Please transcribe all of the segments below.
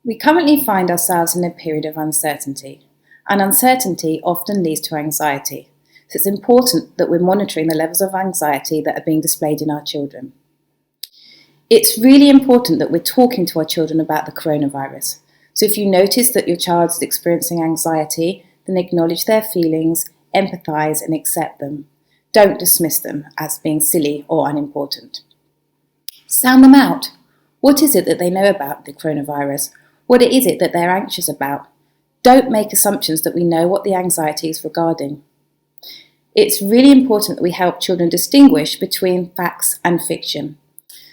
We currently find ourselves in a period of uncertainty, and uncertainty often leads to anxiety. So it's important that we're monitoring the levels of anxiety that are being displayed in our children. It's really important that we're talking to our children about the coronavirus. So if you notice that your child is experiencing anxiety, then acknowledge their feelings, empathise and accept them. Don't dismiss them as being silly or unimportant. Sound them out. What is it that they know about the coronavirus? What is it that they're anxious about? Don't make assumptions that we know what the anxiety is regarding. It's really important that we help children distinguish between facts and fiction.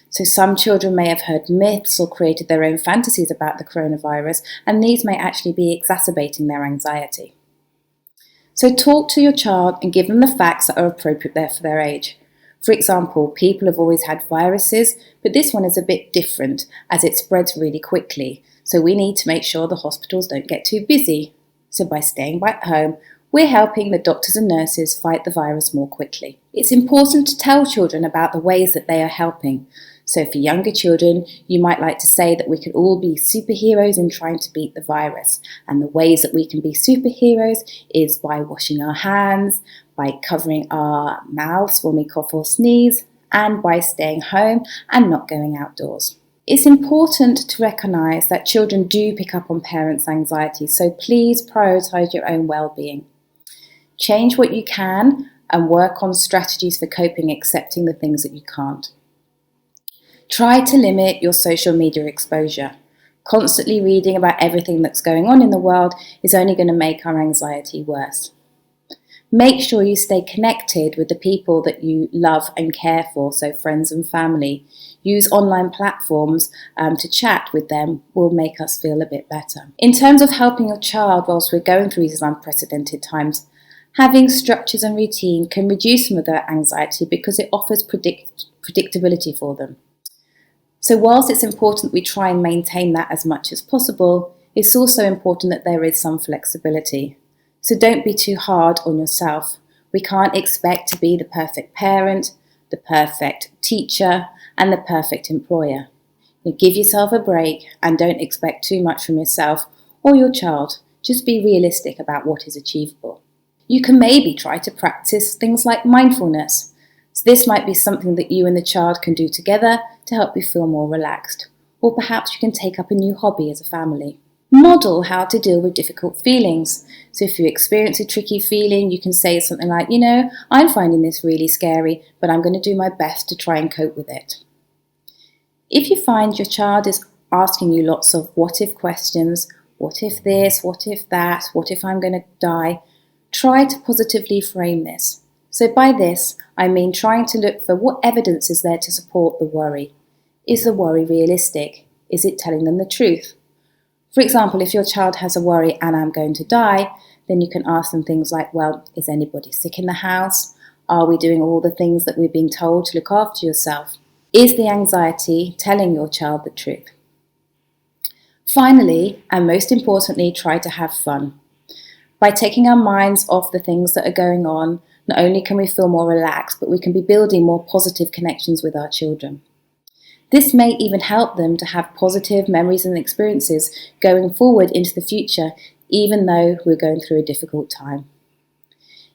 So some children may have heard myths or created their own fantasies about the coronavirus, and these may actually be exacerbating their anxiety. So talk to your child and give them the facts that are appropriate there for their age. For example, people have always had viruses, but this one is a bit different as it spreads really quickly. So we need to make sure the hospitals don't get too busy. So by staying at home, we're helping the doctors and nurses fight the virus more quickly. It's important to tell children about the ways that they are helping. So for younger children, you might like to say that we could all be superheroes in trying to beat the virus. And the ways that we can be superheroes is by washing our hands, by covering our mouths when we cough or sneeze, and by staying home and not going outdoors. It's important to recognise that children do pick up on parents' anxiety, so please prioritise your own well-being. Change what you can and work on strategies for coping, accepting the things that you can't. Try to limit your social media exposure. Constantly reading about everything that's going on in the world is only going to make our anxiety worse. Make sure you stay connected with the people that you love and care for, so friends and family. Use online platforms to chat with them will make us feel a bit better. In terms of helping your child whilst we're going through these unprecedented times, having structures and routine can reduce some of their anxiety because it offers predictability for them. So whilst it's important we try and maintain that as much as possible, it's also important that there is some flexibility. So don't be too hard on yourself. We can't expect to be the perfect parent, the perfect teacher, and the perfect employer. You give yourself a break and don't expect too much from yourself or your child. Just be realistic about what is achievable. You can maybe try to practice things like mindfulness. So this might be something that you and the child can do together to help you feel more relaxed. Or perhaps you can take up a new hobby as a family. Model how to deal with difficult feelings. So if you experience a tricky feeling, you can say something like, I'm finding this really scary, but I'm going to do my best to try and cope with it. If you find your child is asking you lots of what if questions, what if this, what if that, what if I'm going to die, try to positively frame this. So by this, I mean trying to look for what evidence is there to support the worry. Is the worry realistic? Is it telling them the truth? For example, if your child has a worry and I'm going to die, then you can ask them things like, well, is anybody sick in the house? Are we doing all the things that we're being told to look after yourself? Is the anxiety telling your child the truth? Finally, and most importantly, try to have fun. By taking our minds off the things that are going on, not only can we feel more relaxed, but we can be building more positive connections with our children. This may even help them to have positive memories and experiences going forward into the future, even though we're going through a difficult time.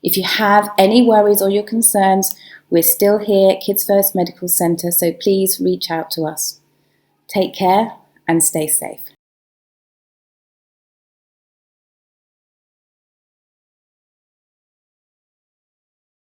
If you have any worries or your concerns, we're still here at Kids First Medical Centre, so please reach out to us. Take care and stay safe.